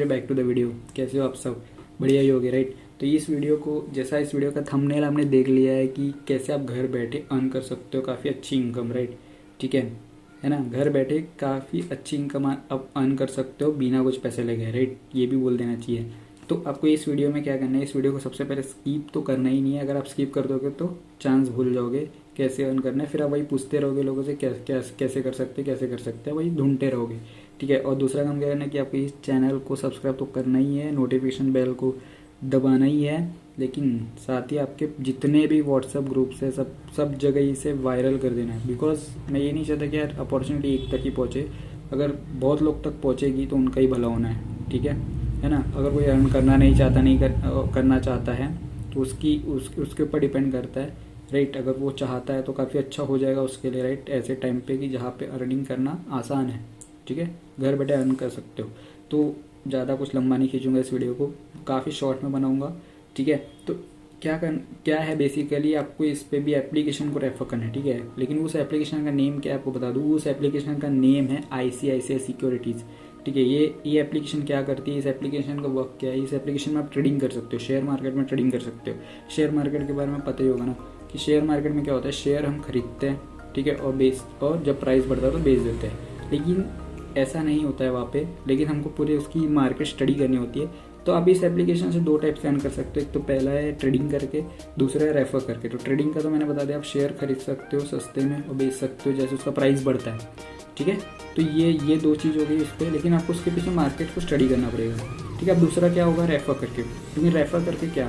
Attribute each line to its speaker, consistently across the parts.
Speaker 1: And back to the video. कैसे हो आप सब? बढ़िया ही होगे, राइट। तो इस वीडियो को जैसा इस वीडियो का थंबनेल आपने देख लिया है कि कैसे आप घर बैठे अर्न कर सकते हो काफ़ी अच्छी इनकम, राइट। ठीक है ना। घर बैठे काफ़ी अच्छी इनकम आप अर्न कर सकते हो बिना कुछ पैसे लगे, राइट। ये भी बोल देना चाहिए। तो आपको इस वीडियो में क्या करना है, इस वीडियो को सबसे पहले स्किप तो करना ही नहीं है। अगर आप स्किप कर दोगे तो चांस भूल जाओगे कैसे अर्न करना है। फिर आप वही पूछते रहोगे लोगों से कैसे कर सकते हैं, वही ढूंढते रहोगे। ठीक है। और दूसरा काम क्या करना है कि आपको इस चैनल को सब्सक्राइब तो करना ही है, नोटिफिकेशन बेल को दबाना ही है, लेकिन साथ ही आपके जितने भी व्हाट्सएप ग्रुप्स है सब जगह इसे वायरल कर देना है। बिकॉज मैं ये नहीं चाहता कि यार अपॉर्चुनिटी एक तक ही पहुँचे। अगर बहुत लोग तक पहुँचेगी तो उनका ही भला होना है। ठीक है ना। अगर कोई अर्न करना नहीं चाहता करना चाहता है तो उसके ऊपर डिपेंड करता है, राइट। अगर वो चाहता है तो काफ़ी अच्छा हो जाएगा उसके लिए, राइट। ऐसे टाइम पे कि जहाँ पे अर्निंग करना आसान है, ठीक है, घर बैठे अर्न कर सकते हो। तो ज़्यादा कुछ लंबा नहीं खींचूंगा इस वीडियो को, काफ़ी शॉर्ट में बनाऊंगा, ठीक है। तो क्या है बेसिकली, आपको इस पे भी एप्लीकेशन को रेफर करना है, ठीक है। लेकिन उस एप्लीकेशन का नेम क्या है आपको बता दूँ। उस एप्लीकेशन का नेम है ICICI सिक्योरिटीज़, ठीक है। ये एप्लीकेशन क्या करती है, इस एप्लीकेशन का वर्क क्या है। इस एप्लीकेशन में आप ट्रेडिंग कर सकते हो, शेयर मार्केट में ट्रेडिंग कर सकते हो। शेयर मार्केट के बारे में पता ही होगा ना कि शेयर मार्केट में क्या होता है, शेयर हम खरीदते हैं, ठीक है, और जब प्राइस बढ़ता है तो बेच देते हैं। लेकिन ऐसा नहीं होता है वहाँ पे, लेकिन हमको पूरे उसकी मार्केट स्टडी करनी होती है। तो आप इस एप्लीकेशन से दो टाइप से अर्न कर सकते हो। एक तो पहला है ट्रेडिंग करके, दूसरा है रेफर करके। तो ट्रेडिंग का तो मैंने बता दिया, आप शेयर खरीद सकते हो सस्ते में और बेच सकते हो जैसे उसका प्राइस बढ़ता है, ठीक है। तो ये दो चीज़ हो गई इस पर, लेकिन आपको उसके पीछे मार्केट को स्टडी करना पड़ेगा, ठीक है। अब दूसरा क्या होगा, रेफर करके। क्योंकि रेफर करके क्या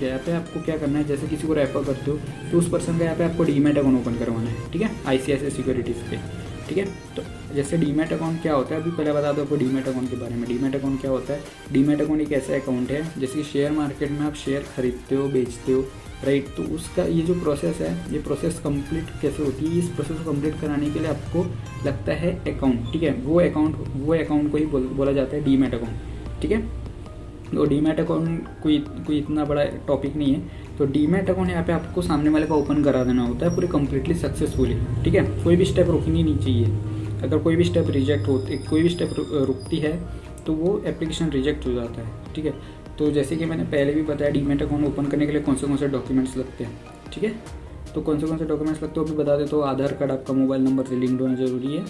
Speaker 1: यहाँ पे आपको क्या करना है, जैसे किसी को रेफर करते हो तो उस पर्सन का यहाँ पे आपको डीमैट अकाउंट ओपन करवाना है, ठीक है, ICICI सिक्योरिटीज़ पे, ठीक है। तो जैसे डीमैट अकाउंट क्या होता है, अभी पहले बता दो आपको डीमैट अकाउंट के बारे में। डीमैट अकाउंट क्या होता है, डीमैट अकाउंट एक ऐसा अकाउंट है जैसे कि शेयर मार्केट में आप शेयर खरीदते हो बेचते हो, राइट। तो उसका ये जो प्रोसेस है, ये प्रोसेस कंप्लीट कैसे होती है, इस प्रोसेस को कंप्लीट कराने के लिए आपको लगता है अकाउंट, ठीक है। वो अकाउंट को ही बोला जाता है डीमैट अकाउंट, ठीक है। तो डीमैट अकाउंट कोई इतना बड़ा टॉपिक नहीं है। तो डीमैट अकाउंट यहाँ पे आपको सामने वाले का ओपन करा देना होता है पूरी कंप्लीटली सक्सेसफुली, ठीक है। कोई भी स्टेप रुकनी नहीं चाहिए। अगर कोई भी स्टेप कोई भी स्टेप रुकती है तो वो एप्लीकेशन रिजेक्ट हो जाता है, ठीक है। तो जैसे कि मैंने पहले भी बताया, डीमैट अकाउंट ओपन करने के लिए कौन से डॉक्यूमेंट्स लगते हैं, ठीक है। तो कौन से डॉक्यूमेंट्स लगते हैं वो भी बता देते हो। आधार कार्ड आपका मोबाइल नंबर से लिंक्ड होना जरूरी है,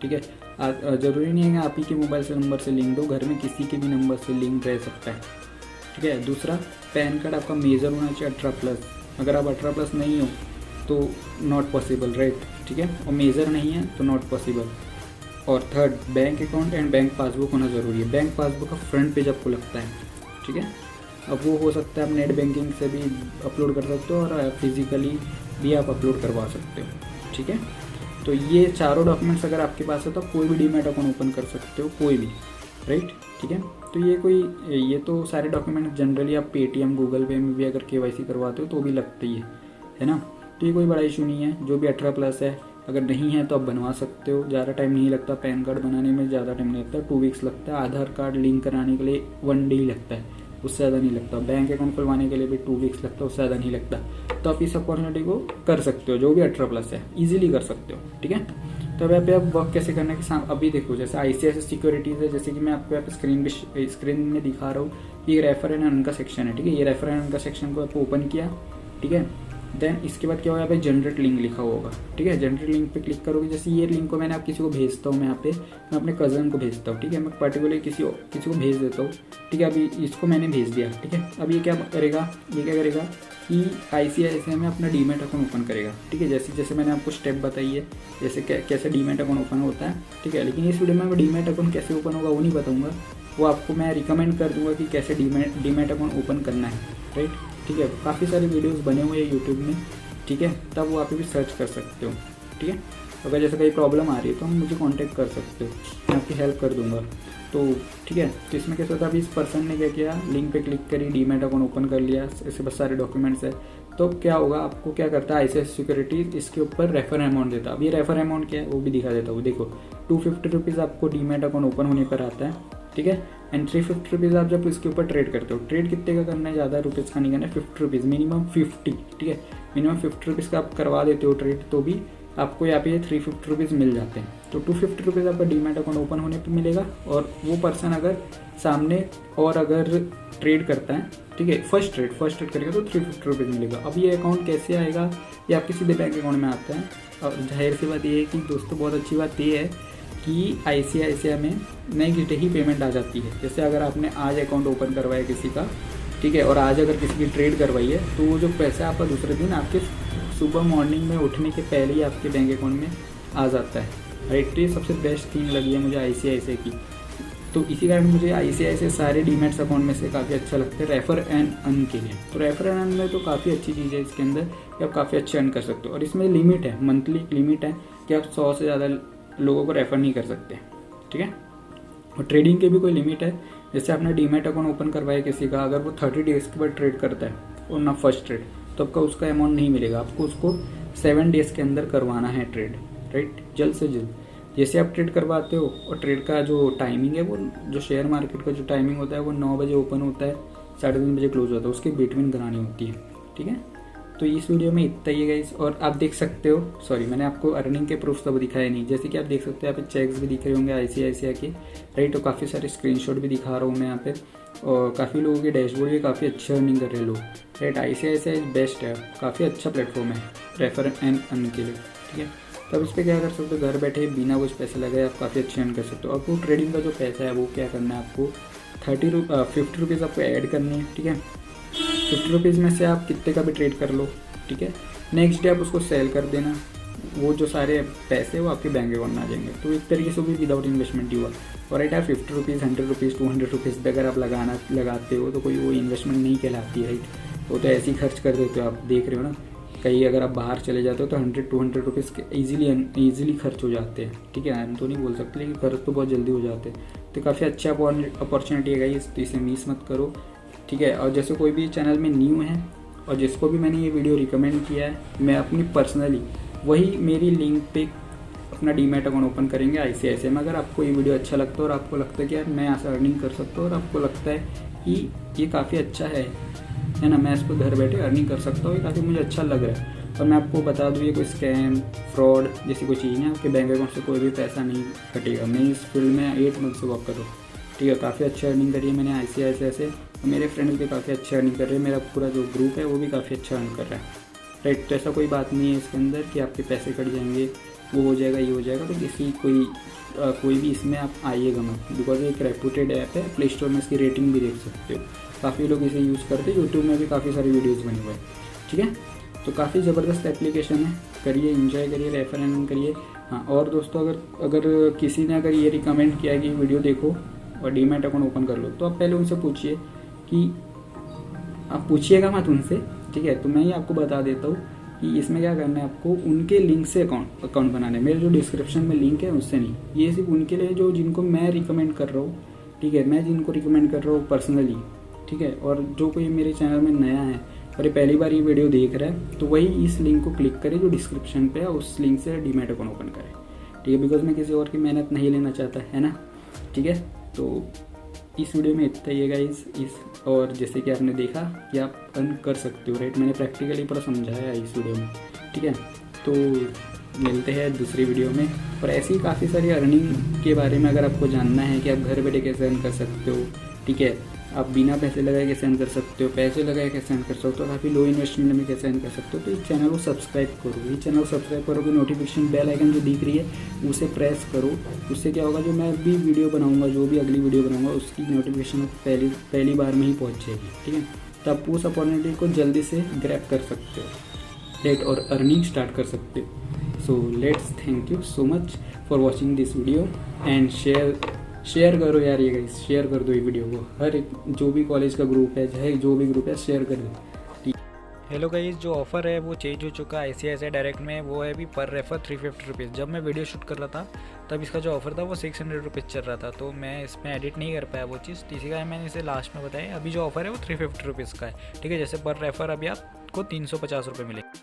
Speaker 1: ठीक है। ज़रूरी नहीं है कि आप ही के मोबाइल से नंबर से लिंक्ड हो, घर में किसी के भी नंबर से लिंक रह सकता है, ठीक है। दूसरा, पैन कार्ड आपका मेजर होना चाहिए 18+। अगर आप 18+ नहीं हो तो नॉट पॉसिबल, राइट, ठीक है। और मेजर नहीं है तो नॉट पॉसिबल। और third, bank account and bank passbook होना ज़रूरी है। बैंक पासबुक का फ्रंट पेज आपको लगता है, ठीक है। अब वो हो सकता है आप नेट बैंकिंग से भी अपलोड कर सकते हो और फिजिकली भी आप अपलोड करवा सकते हो, ठीक है। तो ये चारों डॉक्यूमेंट्स अगर आपके पास है तो आप कोई भी डीमैट अकाउंट ओपन कर सकते हो, कोई भी, राइट, ठीक है। तो ये तो सारे डॉक्यूमेंट जनरली आप पेटीएम गूगल पे में भी अगर KYC करवाते हो तो भी लगती है ना। तो ये कोई बड़ा इशू नहीं है। जो भी 18+ है, अगर नहीं है तो आप बनवा सकते हो, ज़्यादा टाइम नहीं लगता। पैन कार्ड बनाने में ज़्यादा टाइम नहीं लगता, 2 वीक्स लगता है। आधार कार्ड लिंक कराने के लिए 1 डे ही लगता है, उससे ज़्यादा नहीं लगता। बैंक अकाउंट खुलवाने के लिए भी 2 वीक्स लगता है, उससे ज़्यादा नहीं लगता। तो आप इस अपॉर्चुनिटी को कर सकते हो, जो भी 18+ है, ईजिली कर सकते हो, ठीक है। तो अब यहाँ पे आप वर्क कैसे करना है कि अभी देखो, जैसे ICICI सिक्योरिटीज़ है, जैसे कि मैं आपको यहाँ पे स्क्रीन में दिखा रहा हूँ कि ये रेफर एंड अर्न का सेक्शन है, ठीक है। ये रेफर एंड अर्न का सेक्शन को आपको ओपन किया, ठीक है। देन इसके बाद क्या होगा, यहाँ पे जनरेट लिंक लिखा होगा, ठीक है। जनरेट लिंक पे क्लिक करोगे। जैसे ये लिंक को मैंने आप किसी को भेजता हूँ, मैं अपने कज़न को भेजता हूँ, ठीक है। मैं पर्टिकुलर किसी को भेज देता हूँ, ठीक है। अभी इसको मैंने भेज दिया, ठीक है। अब ये क्या करेगा कि ICICI में अपना डीमैट अकाउंट ओपन करेगा, ठीक है। जैसे मैंने आपको स्टेप बताई है, जैसे कैसे डीमैट अकाउंट ओपन होता है, ठीक है। लेकिन इस वीडियो में डीमैट अकाउंट कैसे ओपन होगा वो नहीं बताऊँगा, वो आपको मैं रिकमेंड कर दूँगा कि कैसे डीमैट अकाउंट ओपन करना है, राइट, ठीक है। काफ़ी सारे वीडियोस बने हुए हैं यूट्यूब में, ठीक है। तब वो आप भी सर्च कर सकते हो, ठीक है। अगर जैसे कोई प्रॉब्लम आ रही है तो हम मुझे कांटेक्ट कर सकते हो, मैं आपकी हेल्प कर दूंगा। तो ठीक है। तो इसमें कैसा होता है, अभी इस पर्सन ने क्या किया, लिंक पे क्लिक करी, डीमैट अकाउंट ओपन कर लिया, इससे बस सारे डॉक्यूमेंट्स है। तो क्या होगा, आपको क्या करता है ICICI सिक्योरिटीज़ इसके ऊपर रेफर अमाउंट देता है। अब ये रेफर अमाउंट क्या है वो भी दिखा देता हूँ। देखो 250 रुपीज़ आपको डीमैट अकाउंट ओपन होने पर आता है, ठीक है। एंड 350 रुपीज़ आप जब इसके ऊपर ट्रेड करते हो, ट्रेड कितने का करना है, ज़्यादा रुपीज़ का नहीं करना है, 50 रुपीज़, मिनिमम 50, ठीक है। मिनिमम 50 रुपीज़ का आप करवा देते हो ट्रेड, तो भी आपको यहाँ पे 350 रुपीज़ मिल जाते हैं, तो 250 रुपीज़ आपका डीमैट अकाउंट ओपन होने पे मिलेगा। और वो पर्सन अगर सामने और अगर ट्रेड करता है, ठीक है, फर्स्ट ट्रेड करेगा तो 350 रुपीज़ मिलेगा। अब ये अकाउंट कैसे आएगा, ये आपके सीधे बैंक अकाउंट में आता है। और जाहिर सी बात ये है कि दोस्तों बहुत अच्छी बात ये है कि ICICI में नेक्स्ट डे ही पेमेंट आ जाती है। जैसे अगर आपने आज अकाउंट ओपन करवाया किसी का, ठीक है, और आज अगर किसी की ट्रेड करवाई है तो वो जो पैसा आपका दूसरे दिन आपके सुबह मॉर्निंग में उठने के पहले ही आपके बैंक अकाउंट में आ जाता है, राइट। तो ये सबसे बेस्ट थिंग लगी है मुझे ICICI की। तो इसी कारण मुझे ICICI सारे डीमैट्स अकाउंट में से काफ़ी अच्छा लगता है रेफर एंड अर्न के लिए। तो रेफर एंड अर्न में तो काफ़ी अच्छी चीज़ है इसके अंदर कि आप काफ़ी अच्छे अर्न कर सकते हो। और इसमें लिमिट है, मंथली लिमिट है कि आप 100 से ज़्यादा लोगों को रेफ़र नहीं कर सकते, ठीक है। और ट्रेडिंग की भी कोई लिमिट है। जैसे आपने डीमैट अकाउंट ओपन करवाया किसी का, अगर वो 30 डेज़ के बाद ट्रेड करता है और ना फर्स्ट ट्रेड, तो आपका उसका अमाउंट नहीं मिलेगा। आपको उसको 7 डेज़ के अंदर करवाना है ट्रेड, राइट, जल्द से जल्द। जैसे आप ट्रेड करवाते हो और ट्रेड का जो टाइमिंग है, वो जो शेयर मार्केट का जो टाइमिंग होता है वो 9 बजे ओपन होता है, 3:30 बजे क्लोज होता है, उसके बिटवीन करानी होती है, ठीक है। तो इस वीडियो में इतना ही है गाइस। और आप देख सकते हो, सॉरी मैंने आपको अर्निंग के प्रूफ तब दिखाए नहीं, जैसे कि आप देख सकते हो यहाँ पे चेक्स भी दिख रहे होंगे ICICI के, राइट। और काफ़ी सारे स्क्रीनशॉट भी दिखा रहा हूँ मैं यहाँ पे। और काफ़ी लोगों के डैशबोर्ड भी काफ़ी अच्छे अर्निंग कर रहे हैं लोग, राइट। ICICI बेस्ट है, काफ़ी अच्छा प्लेटफॉर्म है रेफर एंड अर्न के लिए, ठीक है। तो आप इस पर क्या कर सकते हो, घर बैठे बिना कुछ पैसे लगाए आप काफ़ी अच्छे अर्न कर सकते हो। आपको ट्रेडिंग का जो पैसा है वो क्या करना है, आपको 50 रुपीज़ आपको ऐड करनी है, ठीक है। 50 रुपीज़ में से आप कितने का भी ट्रेड कर लो, ठीक है। नेक्स्ट डे आप उसको सेल कर देना, वो जो सारे पैसे वो आपके बैंक अकाउंट में आ जाएंगे। तो एक तरीके से भी विदाउट इन्वेस्टमेंट ही हुआ। और राइट, आप 50 रुपीज़, 100 रुपीज़, 200 रुपीज़ पे अगर आप लगाते हो तो कोई वो इन्वेस्टमेंट नहीं कहलाती है, राइट। वो तो ऐसे ही खर्च कर देते हो, आप देख रहे हो ना। कहीं अगर आप बाहर चले जाते हो तो 100-200 रुपीज़ के ईजिली खर्च हो जाते हैं, ठीक है। हम तो नहीं बोल सकते, लेकिन खर्च तो बहुत जल्दी हो जाते हैं। तो काफ़ी अच्छा अपॉर्चुनिटी है गाइस, तो इसे मिस मत करो, ठीक है। और जैसे कोई भी चैनल में न्यू है और जिसको भी मैंने ये वीडियो रिकमेंड किया है, मैं अपनी पर्सनली वही मेरी लिंक पे अपना डीमैट अकाउंट ओपन करेंगे ICICI में। अगर आपको ये वीडियो अच्छा लगता है और आपको लगता है कि यार मैं ऐसा अर्निंग कर सकता हूँ और आपको लगता है कि ये काफ़ी अच्छा है ना, मैं इसको घर बैठे अर्निंग कर सकता हूँ, ये काफ़ी मुझे अच्छा लग रहा है। और मैं आपको बता दूँ ये कोई स्कैम फ्रॉड जैसी कोई चीज़ नहीं है, आपके बैंक अकाउंट से कोई भी पैसा नहीं कटेगा। मैं इस फील्ड में 8 मंथ से वर्क कर रहा हूँ, ठीक है। काफ़ी अच्छी अर्निंग करी है मैंने ICICI से, और मेरे फ्रेंड्स भी काफ़ी अच्छी अर्निंग कर रहे हैं। मेरा पूरा जो ग्रुप है वो भी काफ़ी अच्छा अर्न कर रहा है, राइट। तो ऐसा कोई बात नहीं है इसके अंदर कि आपके पैसे कट जाएंगे, वो हो जाएगा, ये हो जाएगा। तो किसी कोई भी इसमें आप आइएगा मत, बिकॉज एक रेपुटेड ऐप है। प्ले स्टोर में इसकी रेटिंग भी देख सकते हो, काफ़ी लोग इसे यूज़ करते हैं। यूट्यूब में भी काफ़ी सारी वीडियोज़ बने हुए हैं, ठीक है। तो काफ़ी ज़बरदस्त एप्लीकेशन है, करिए, इंजॉय करिए, रेफर एंड करिए। हाँ, और दोस्तों अगर किसी ने अगर ये रिकमेंड किया कि वीडियो देखो और डीमैट अकाउंट ओपन कर लो, तो आप पहले उनसे पूछिए कि आप पूछिएगा मत उनसे, ठीक है। तो मैं ही आपको बता देता हूँ कि इसमें क्या करना है, आपको उनके लिंक से अकाउंट बनाना है। मेरे जो डिस्क्रिप्शन में लिंक है उससे नहीं, ये सिर्फ उनके लिए जो जिनको मैं रिकमेंड कर रहा हूँ, ठीक है। मैं जिनको रिकमेंड कर रहा हूँ पर्सनली, ठीक है। और जो कोई मेरे चैनल में नया है और ये पहली बार ये वीडियो देख रहा है, तो वही इस लिंक को क्लिक करे जो डिस्क्रिप्शन पे है, उस लिंक से डीमैट अकाउंट ओपन करे, ठीक है। बिकॉज मैं किसी और की मेहनत नहीं लेना चाहता, है ना, ठीक है। तो इस वीडियो में इतना ही है गाइस। और जैसे कि आपने देखा कि आप अर्न कर सकते हो, राइट। मैंने प्रैक्टिकली पूरा समझाया है इस वीडियो में, ठीक है। तो मिलते हैं दूसरी वीडियो में। और ऐसी काफ़ी सारी अर्निंग के बारे में अगर आपको जानना है कि आप घर बैठे कैसे अर्न कर सकते हो, ठीक है, आप बिना पैसे लगाए कैसे अर्न कर सकते हो, पैसे लगाए कैसे अर्न कर सकते हो, काफ़ी लो इन्वेस्टमेंट में कैसे अर्न कर सकते हो, तो इस चैनल को सब्सक्राइब करो। ये चैनल को सब्सक्राइब करोगे, नोटिफिकेशन बेल आइकन जो दिख रही है उसे प्रेस करो। उससे क्या होगा, जो मैं भी वीडियो बनाऊंगा, जो भी अगली वीडियो बनाऊंगा, उसकी नोटिफिकेशन पहली बार में ही पहुँच जाएगी, ठीक है। तो आप उस अपॉर्चुनिटी को जल्दी से ग्रैब कर सकते हो, राइट, और अर्निंग स्टार्ट कर सकते हो। So let's thank you so much for watching this video and share करो यार, ये गाइस शेयर कर दो ये वीडियो को, हर एक जो भी कॉलेज का ग्रुप है, चाहे जो भी ग्रुप है, शेयर कर दो। हेलो गाइस, जो ऑफ़र है वो चेंज हो चुका है ICICI डायरेक्ट में। वो है अभी पर रेफर 350 रुपीज़। जब मैं वीडियो शूट कर रहा था तब इसका जो ऑफ़र था वो 600 रुपीज़ चल रहा था, तो मैं इसमें एडिट नहीं कर पाया वो चीज़, तो इसी का मैंने इसे लास्ट में बताया। अभी जो ऑफ़र है वो 350 रुपीज़ का है, ठीक है। जैसे पर रेफर अभी आपको 350 रुपये मिलेगा।